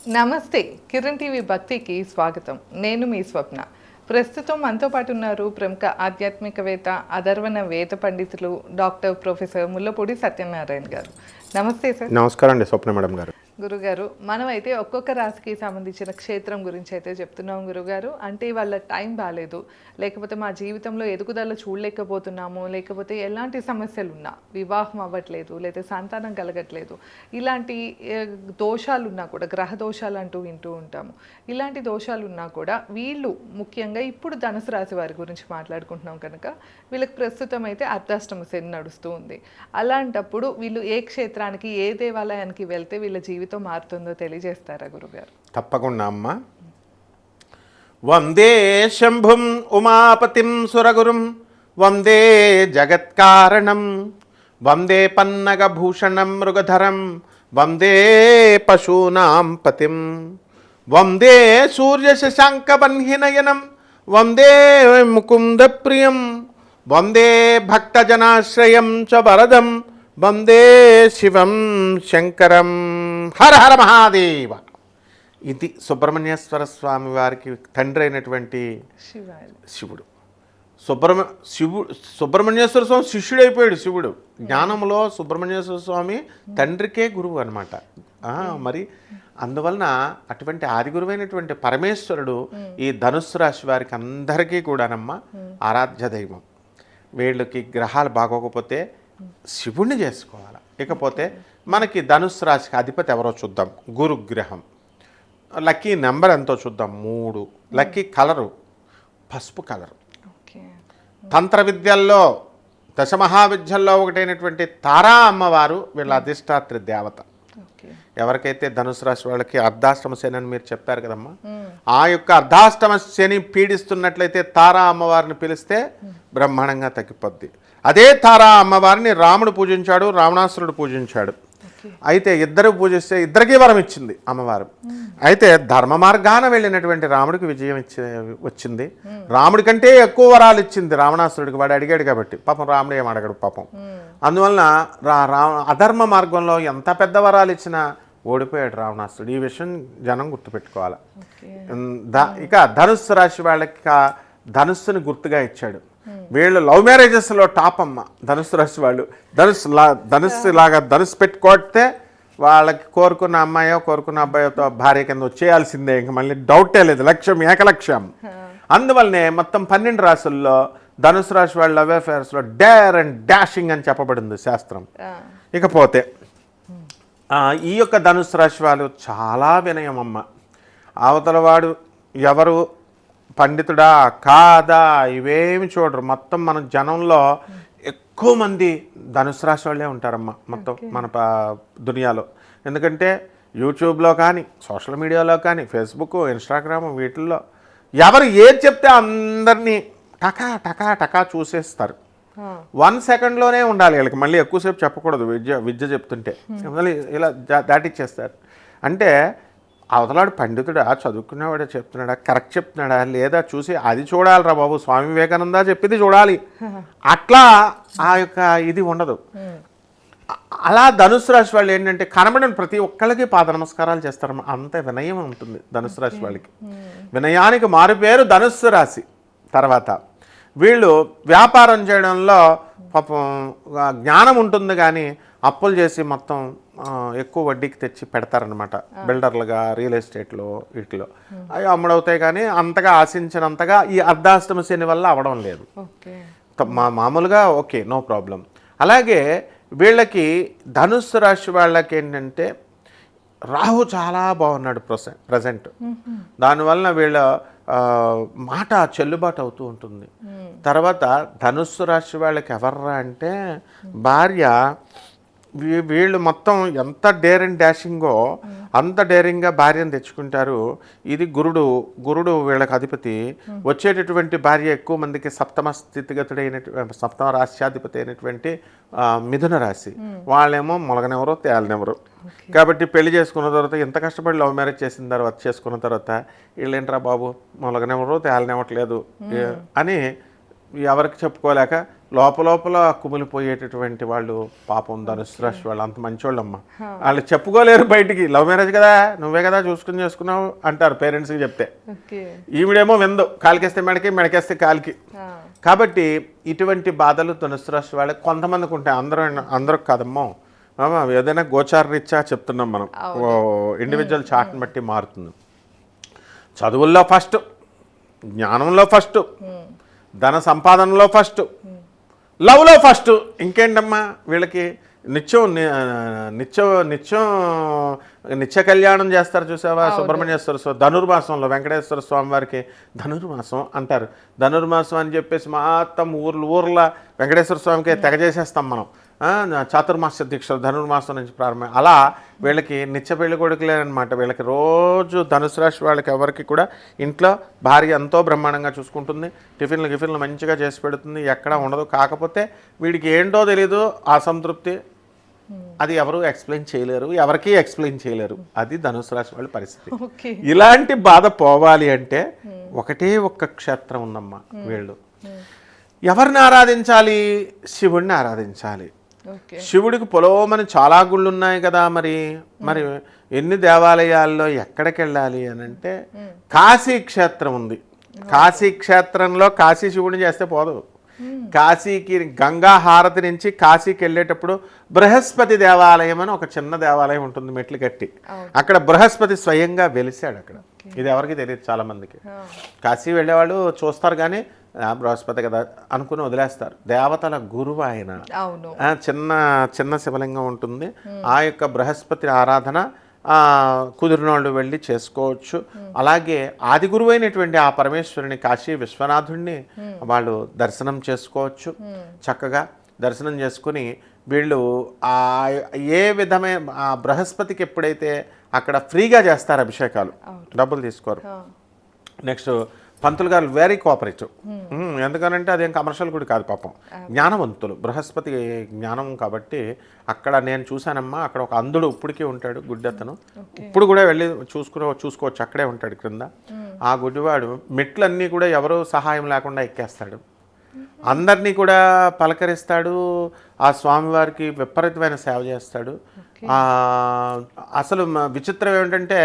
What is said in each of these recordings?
నమస్తే. కిరణ్ టీవీ భక్తికి స్వాగతం. నేను మీ స్వప్న. ప్రస్తుతం మనతో పాటు ఉన్నారు ప్రముఖ ఆధ్యాత్మికవేత్త, అధర్వణ వేద పండితులు డాక్టర్ ప్రొఫెసర్ ముల్లపూడి సత్యనారాయణ గారు. నమస్తే సార్. నమస్కారం అండి స్వప్న మేడం గారు. గురుగారు, మనమైతే ఒక్కొక్క రాశికి సంబంధించిన క్షేత్రం గురించి అయితే చెప్తున్నాం గురుగారు. అంటే వాళ్ళ టైం బాగాలేదు, లేకపోతే మా జీవితంలో ఎదుగుదల చూడలేకపోతున్నాము, లేకపోతే ఎలాంటి సమస్యలు ఉన్నా, వివాహం అవ్వట్లేదు, లేదా సంతానం కలగట్లేదు, ఇలాంటి దోషాలు ఉన్నా కూడా, గ్రహ దోషాలు అంటూ వింటూ ఉంటాము. ఇలాంటి దోషాలు ఉన్నా కూడా వీళ్ళు ముఖ్యంగా ఇప్పుడు ధనుసు రాశి వారి గురించి మాట్లాడుకుంటున్నాం కనుక వీళ్ళకి ప్రస్తుతం అయితే అర్ధాష్టమ శని నడుస్తూ ఉంది. అలాంటప్పుడు వీళ్ళు ఏ క్షేత్రానికి, ఏ దేవాలయానికి వెళ్తే వీళ్ళ జీవితం మారుతుందో తెలియజేస్తారా గురుగారు? తప్పకుండా అమ్మ. వందే శంభుం ఉమాపతిం సురగురుం వందే జగత్కారణం వందే పన్నగభూషణం మృగధరం వందే పశూనాం పతిం వందే సూర్యశశాంకవన్హినయనం వందే ముకుందప్రియం వందే భక్తజనాశ్రయం చ వరదం వందే శివం శంకరం. హర హర మహాదేవ. ఇది సుబ్రహ్మణ్యేశ్వర స్వామి వారికి తండ్రి అయినటువంటి శివుడు. సుబ్రహ్మణ్యేశ్వర స్వామి శిష్యుడైపోయాడు. శివుడు జ్ఞానంలో సుబ్రహ్మణ్యేశ్వర స్వామి తండ్రికే గురువు అనమాట. మరి అందువలన అటువంటి ఆది గురువైనటువంటి పరమేశ్వరుడు ఈ ధనుస్సు రాశి వారికి అందరికీ కూడానమ్మ ఆరాధ్య దైవం. వీళ్ళకి గ్రహాలు బాగోకపోతే శివుణ్ణి చేసుకోవాలి. ఇకపోతే మనకి ధనుస్సు రాశికి అధిపతి ఎవరో చూద్దాం. గురుగ్రహం. లక్కీ నెంబర్ ఎంతో చూద్దాం, 3. లక్కీ కలరు పసుపు కలరు. తంత్ర విద్యల్లో దశమహావిద్యల్లో ఒకటైనటువంటి తారా అమ్మవారు వీళ్ళ అధిష్టాత్రి దేవత. ఎవరికైతే ధనుసు రాశి వాళ్ళకి అర్ధాష్టమ శని అని మీరు చెప్పారు కదమ్మా, ఆ యొక్క అర్ధాష్టమ శని పీడిస్తున్నట్లయితే తారా అమ్మవారిని పిలిస్తే బ్రహ్మాండంగా తగ్గిపోద్ది. అదే తారా అమ్మవారిని రాముడు పూజించాడు, రావణాసురుడు పూజించాడు. అయితే ఇద్దరు పూజిస్తే ఇద్దరికీ వరం ఇచ్చింది అమ్మవారు. అయితే ధర్మ మార్గాన వెళ్ళినటువంటి రాముడికి విజయం వచ్చింది. రాముడి కంటే ఎక్కువ వరాలు ఇచ్చింది రావణాసురుడికి. వాడు అడిగాడు కాబట్టి పాపం రాముడు ఏం అడగడు పాపం. అందువలన అధర్మ మార్గంలో ఎంత పెద్ద వరాలు ఇచ్చినా ఓడిపోయాడు రావణాసురుడు. ఈ విషయం జనం గుర్తుపెట్టుకోవాలి. ఇక ధనుస్సు రాశి వాళ్ళకి ధనుస్సుని గుర్తుగా ఇచ్చాడు. వీళ్ళు లవ్ మ్యారేజెస్లో టాప్ అమ్మ ధనుస్సు రాశి వాళ్ళు. ధనుస్సు పెట్టుకోతే వాళ్ళకి కోరుకున్న అమ్మాయో కోరుకున్న అబ్బాయితో భార్య కింద వచ్చేయాల్సిందే. ఇంక మళ్ళీ డౌటే లేదు. లక్ష్యం ఏకలక్ష్యం. అందువల్లనే మొత్తం 12 రాశుల్లో ధనుసు రాశి వాళ్ళ లవ్ అఫేర్స్లో డేర్ అండ్ డాషింగ్ అని చెప్పబడింది శాస్త్రం. ఇకపోతే ఈ యొక్క ధనుసు రాశి వాళ్ళు చాలా వినయం అమ్మ. అవతల వాడు ఎవరు పండితుడా కాదా ఇవేమి చూడరు. మొత్తం మన జనంలో ఎక్కువ మంది ధనుసు రాశి వాళ్ళే ఉంటారమ్మా మొత్తం మన దునియాలో. ఎందుకంటే యూట్యూబ్లో కానీ, సోషల్ మీడియాలో కానీ, ఫేస్బుక్, ఇన్స్టాగ్రామ్ వీటిల్లో ఎవరు ఏది చెప్తే అందరినీ టకా టకా టకా చూసేస్తారు. 1 సెకండ్లోనే ఉండాలి వీళ్ళకి. మళ్ళీ ఎక్కువసేపు చెప్పకూడదు. విద్య చెప్తుంటే మళ్ళీ ఇలా దాటిచ్చేస్తారు. అంటే అవతలాడు పండితుడా, చదువుకునేవాడే చెప్తున్నాడా, కరెక్ట్ చెప్తున్నాడా లేదా చూసి అది చూడాలిరా బాబు, స్వామి వివేకానంద చెప్పింది చూడాలి, అట్లా ఆ యొక్క ఇది ఉండదు. అలా ధనుసు రాశి వాళ్ళు ఏంటంటే కనబడిన ప్రతి ఒక్కళ్ళకి పాద నమస్కారాలు చేస్తారు. అంత వినయం ఉంటుంది ధనుసు రాశి వాళ్ళకి. వినయానికి మారు పేరు ధనుస్సు రాశి. తర్వాత వీళ్ళు వ్యాపారం చేయడంలో పాపం జ్ఞానం ఉంటుంది కానీ అప్పులు చేసి మొత్తం ఎక్కువ వడ్డీకి తెచ్చి పెడతారనమాట. బిల్డర్లుగా, రియల్ ఎస్టేట్లో వీటిలో అవి అమ్ముడవుతాయి కానీ అంతగా ఆశించినంతగా ఈ అర్ధాష్టమ శని వల్ల అవడం లేదు. మామూలుగా ఓకే, నో ప్రాబ్లం. అలాగే వీళ్ళకి ధనుస్సు రాశి వాళ్ళకి ఏంటంటే రాహు చాలా బాగున్నాడు ప్రజెంట్. దానివల్ల వీళ్ళ మాట చెల్లుబాటు అవుతూ ఉంటుంది. తర్వాత ధనుస్సు రాశి వాళ్ళకి ఎవర్రా అంటే భార్య. వీళ్ళు మొత్తం ఎంత డేర్ అండ్ డాషింగో అంత డేరింగ్గా భార్యను తెచ్చుకుంటారు. ఇది గురుడు వీళ్ళకి అధిపతి. వచ్చేటటువంటి భార్య ఎక్కువ మందికి సప్తమ రాశ్యాధిపతి అయినటువంటి మిథున రాశి. వాళ్ళేమో మొలగనెవరో తేలనెవరు. కాబట్టి పెళ్లి చేసుకున్న తర్వాత ఎంత కష్టపడి లవ్ మ్యారేజ్ చేసుకున్న తర్వాత వీళ్ళేంట్రా బాబు మొలగనెవరో తేలనివ్వట్లేదు అని ఎవరికి చెప్పుకోలేక లోపల కుమిలిపోయేటటువంటి వాళ్ళు పాపం ధనుసు రాశి వాళ్ళు అంత మంచోళ్ళమ్మ. వాళ్ళు చెప్పుకోలేరు బయటికి. లవ్ మ్యారేజ్ కదా, నువ్వే కదా చూసుకుని చేసుకున్నావు అంటారు పేరెంట్స్కి చెప్తే. ఈవిడేమో విందు, కాలికేస్తే మెడకి, మెడకేస్తే కాలికి. కాబట్టి ఇటువంటి బాధలు ధనుసు రాశి వాళ్ళకి కొంతమందికి ఉంటాయి, అందరూ కాదమ్మో. ఏదైనా గోచార రీత్యా చెప్తున్నాం మనం, ఇండివిజువల్ చార్ట్ని బట్టి మారుతుంది. చదువుల్లో ఫస్ట్, జ్ఞానంలో ఫస్ట్, ధన సంపాదనలో ఫస్ట్, లవ్లో ఫస్ట్. ఇంకేంటమ్మా వీళ్ళకి నిత్య కళ్యాణం చేస్తారు చూసావా సుబ్రహ్మణ్యేశ్వర ధనుర్మాసంలో. వెంకటేశ్వర స్వామి వారికి ధనుర్మాసం అంటారు. ధనుర్మాసం అని చెప్పేసి మొత్తం ఊర్ల వెంకటేశ్వర స్వామికి తెగ చేసేస్తాం మనం. చాతుర్మాస దీక్షలు ధనుర్మాసం నుంచి ప్రారంభం. అలా వీళ్ళకి నిత్య పెళ్లి కొడుకులేనమాట. వీళ్ళకి రోజు ధనుసు రాశి వాళ్ళకి ఎవరికి కూడా ఇంట్లో భార్య ఎంతో బ్రహ్మాండంగా చూసుకుంటుంది, టిఫిన్లు మంచిగా చేసి పెడుతుంది, ఎక్కడా ఉండదు. కాకపోతే వీడికి ఏంటో తెలీదు అసంతృప్తి, అది ఎవరు ఎక్స్ప్లెయిన్ చేయలేరు, ఎవరికి ఎక్స్ప్లెయిన్ చేయలేరు. అది ధనుసు రాశి వాళ్ళ పరిస్థితి. ఇలాంటి బాధ పోవాలి అంటే ఒకటే ఒక్క క్షేత్రం ఉందమ్మా. వీళ్ళు ఎవరిని ఆరాధించాలి? శివుడిని ఆరాధించాలి. శివుడికి పొలవమని చాలా గుళ్ళు ఉన్నాయి కదా. మరి ఎన్ని దేవాలయాల్లో ఎక్కడికి వెళ్ళాలి అని అంటే కాశీ క్షేత్రం ఉంది. కాశీ క్షేత్రంలో కాశీ శివుడిని చేస్తే పోదు. కాశీకి గంగా హారతి నుంచి కాశీకి వెళ్ళేటప్పుడు బృహస్పతి దేవాలయం అని ఒక చిన్న దేవాలయం ఉంటుంది, మెట్లు కట్టి. అక్కడ బృహస్పతి స్వయంగా వెలిశాడు అక్కడ. ఇది ఎవరికి తెలియదు చాలా మందికి. కాశీ వెళ్ళేవాళ్ళు చూస్తారు కానీ బృహస్పతి కదా అనుకుని వదిలేస్తారు. దేవతల గురువు ఆయన. చిన్న శివలింగం ఉంటుంది. ఆ యొక్క బృహస్పతి ఆరాధన కుదిరినోళ్ళు వెళ్ళి చేసుకోవచ్చు. అలాగే ఆది గురువైనటువంటి ఆ పరమేశ్వరుని కాశీ విశ్వనాథుడిని వాళ్ళు దర్శనం చేసుకోవచ్చు. చక్కగా దర్శనం చేసుకుని వీళ్ళు ఏ విధమైన ఆ బృహస్పతికి ఎప్పుడైతే అక్కడ ఫ్రీగా చేస్తారు అభిషేకాలు, డబ్బులు తీసుకోరు. నెక్స్ట్ పంతులు గారు వెరీ కోఆపరేటివ్. ఎందుకనంటే అదేం కమర్షియల్ కూడా కాదు పాపం, జ్ఞానవంతులు. బృహస్పతి జ్ఞానం కాబట్టి అక్కడ నేను చూశానమ్మా. అక్కడ ఒక అంధుడు ఇప్పటికీ ఉంటాడు, గుడ్డతను. ఇప్పుడు కూడా వెళ్ళి చూసుకోవచ్చు, అక్కడే ఉంటాడు క్రింద. ఆ గుడ్డివాడు మెట్లన్నీ కూడా ఎవరో సహాయం లేకుండా ఎక్కేస్తాడు, అందరినీ కూడా పలకరిస్తాడు. ఆ స్వామివారికి విపరీతమైన సేవ చేస్తాడు. అసలు విచిత్రం ఏమిటంటే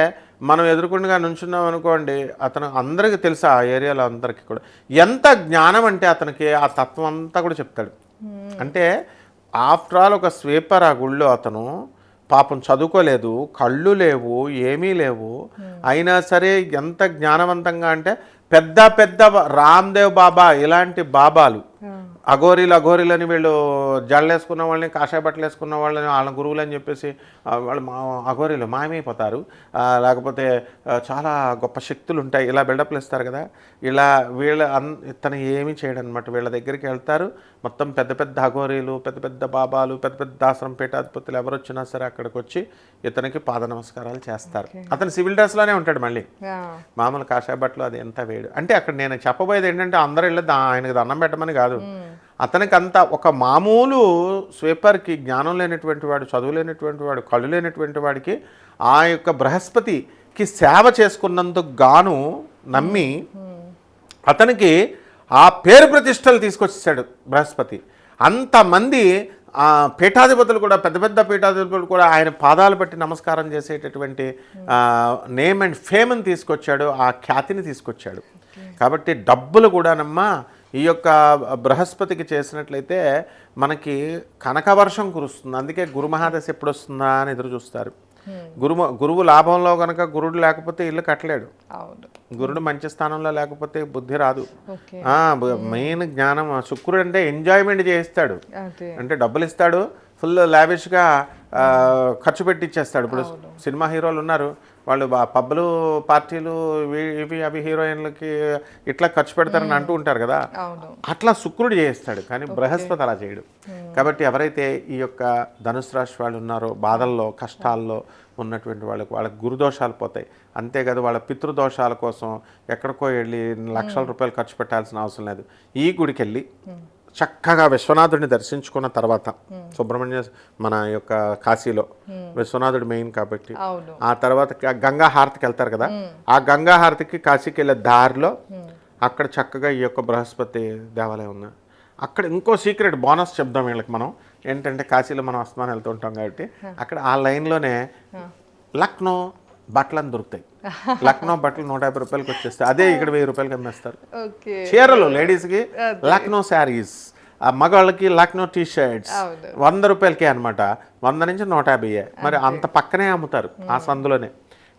మనం ఎదురుకుండా నుంచున్నాం అనుకోండి, అతను అందరికీ తెలుసు, ఆ ఏరియాలో అందరికీ కూడా ఎంత జ్ఞానం అంటే అతనికి ఆ తత్వం అంతా కూడా చెప్తాడు. అంటే ఆఫ్టర్ ఆల్ ఒక స్వీపర్ ఆ గుళ్ళో అతను పాపం చదువుకోలేదు, కళ్ళు లేవు, ఏమీ లేవు. అయినా సరే ఎంత జ్ఞానవంతంగా అంటే పెద్ద రామ్దేవ్ బాబా ఇలాంటి బాబాలు, అఘోరీలని వీళ్ళు జడలేసుకున్న వాళ్ళని, కాషాయ బట్టలు వేసుకున్న వాళ్ళని వాళ్ళ గురువులు అని చెప్పేసి వాళ్ళు అఘోరీలు మాయమైపోతారు. లేకపోతే చాలా గొప్ప శక్తులు ఉంటాయి, ఇలా బిల్డప్లు ఇస్తారు కదా. ఇలా ఇతను ఏమీ చేయడం అనమాట. వీళ్ళ దగ్గరికి వెళ్తారు, మొత్తం పెద్ద అఘోరీలు, పెద్ద బాబాలు, పెద్ద ఆశ్రమ పీఠాధిపతులు ఎవరు వచ్చినా సరే అక్కడికి వచ్చి ఇతనికి పాద నమస్కారాలు చేస్తారు. అతను సివిల్ డ్రెస్లోనే ఉంటాడు, మళ్ళీ మామూలు కాషాయ బట్టలు. అది ఎంత వేడు అంటే అక్కడ నేను చెప్పబోయేది ఏంటంటే అందరూ వెళ్ళి ఆయనకు దండం పెట్టమని కాదు. అతనికి అంతా ఒక మామూలు స్వీపర్కి, జ్ఞానం లేనటువంటి వాడు, చదువు లేనటువంటి వాడు, కళ్ళు లేనటువంటి వాడికి ఆ యొక్క బృహస్పతికి సేవ చేసుకున్నందుకు గాను నమ్మి అతనికి ఆ పేరు ప్రతిష్టలు తీసుకొచ్చేసాడు బృహస్పతి. అంతమంది పీఠాధిపతులు కూడా, పెద్ద పీఠాధిపతులు కూడా ఆయన పాదాలు బట్టి నమస్కారం చేసేటటువంటి నేమ్ అండ్ ఫేమ్ని తీసుకొచ్చాడు, ఆ ఖ్యాతిని తీసుకొచ్చాడు. కాబట్టి డబ్బులు కూడానమ్మా ఈ యొక్క బృహస్పతికి చేసినట్లయితే మనకి కనకవర్షం కురుస్తుంది. అందుకే గురు మహాదశ ఎప్పుడు వస్తుందా అని ఎదురు చూస్తారు. గురువు లాభంలో కనుక గురుడు లేకపోతే ఇల్లు కట్టలేడు. గురుడు మంచి స్థానంలో లేకపోతే బుద్ధి రాదు. మెయిన్ జ్ఞానం. శుక్రుడు అంటే ఎంజాయ్మెంట్ చేయిస్తాడు, అంటే డబ్బులు ఇస్తాడు, ఫుల్ లావిష్గా ఖర్చు పెట్టిచ్చేస్తాడు. ఇప్పుడు సినిమా హీరోలు ఉన్నారు, వాళ్ళు పబ్బులు, పార్టీలు, అవి హీరోయిన్లకి ఇట్లా ఖర్చు పెడతారని అంటూ ఉంటారు కదా. అట్లా శుక్రుడు చేస్తాడు, కానీ బృహస్పతి అలా చేయడు. కాబట్టి ఎవరైతే ఈ యొక్క ధనుసు రాశి వాళ్ళు ఉన్నారో, బాధల్లో, కష్టాల్లో ఉన్నటువంటి వాళ్ళకి గురుదోషాలు పోతాయి. అంతేకాదు వాళ్ళ పితృదోషాల కోసం ఎక్కడికో వెళ్ళి లక్షల రూపాయలు ఖర్చు పెట్టాల్సిన అవసరం లేదు. ఈ గుడికి వెళ్ళి చక్కగా విశ్వనాథుడిని దర్శించుకున్న తర్వాత, సుబ్రహ్మణ్య మన యొక్క కాశీలో విశ్వనాథుడు మెయిన్ కాబట్టి, ఆ తర్వాత గంగా హారతికి వెళ్తారు కదా, ఆ గంగా హారతికి కాశీకి వెళ్ళే దారిలో అక్కడ చక్కగా ఈ యొక్క బృహస్పతి దేవాలయం ఉంది. అక్కడ ఇంకో సీక్రెట్ బోనస్ చెప్దాం వీళ్ళకి మనం. ఏంటంటే కాశీలో మనం అస్తమానం వెళ్తూ ఉంటాం కాబట్టి అక్కడ ఆ లైన్లోనే లక్నో బట్టలను దొరుకుతాయి. లక్నో బట్టలు 150 రూపాయలకి వచ్చేస్తాయి. అదే ఇక్కడ 1000 రూపాయలకి అమ్మేస్తారు. ఓకే. చీరలు లేడీస్కి లక్నో శారీస్, ఆ మగవాళ్ళకి లక్నో టీ షర్ట్స్ అవును. 100 రూపాయలకే అనమాట. 100 నుంచి 150. మరి అంత పక్కనే అమ్ముతారు ఆ సందులోనే.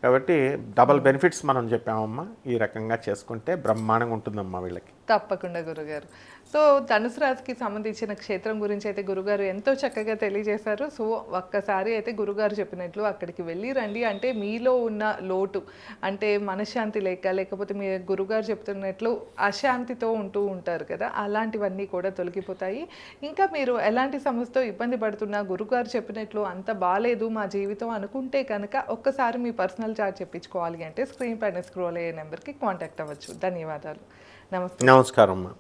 కాబట్టి డబల్ బెనిఫిట్స్ మనం చెప్పామమ్మా. ఈ రకంగా చేసుకుంటే బ్రహ్మాండంగా ఉంటుందమ్మా వీళ్ళకి. తప్పకుండా గురుగారు. సో ధనుసు రాశికి సంబంధించిన క్షేత్రం గురించి అయితే గురుగారు ఎంతో చక్కగా తెలియజేశారు. సో ఒక్కసారి అయితే గురుగారు చెప్పినట్లు అక్కడికి వెళ్ళి రండి. అంటే మీలో ఉన్న లోటు, అంటే మనశ్శాంతి లేకపోతే మీ గురుగారు చెప్తున్నట్లు అశాంతితో ఉంటూ ఉంటారు కదా, అలాంటివన్నీ కూడా తొలగిపోతాయి. ఇంకా మీరు ఎలాంటి సమస్యతో ఇబ్బంది పడుతున్నా గురుగారు చెప్పినట్లు అంత బాలేదు మా జీవితం అనుకుంటే కనుక ఒక్కసారి మీ పర్సనల్ చార్ట్ చెప్పించుకోవాలి అంటే స్క్రీన్ పైన స్క్రోల్ అయ్యే నెంబర్కి కాంటాక్ట్ అవ్వచ్చు. ధన్యవాదాలు. నమస్తే. నమస్కారం అమ్మా.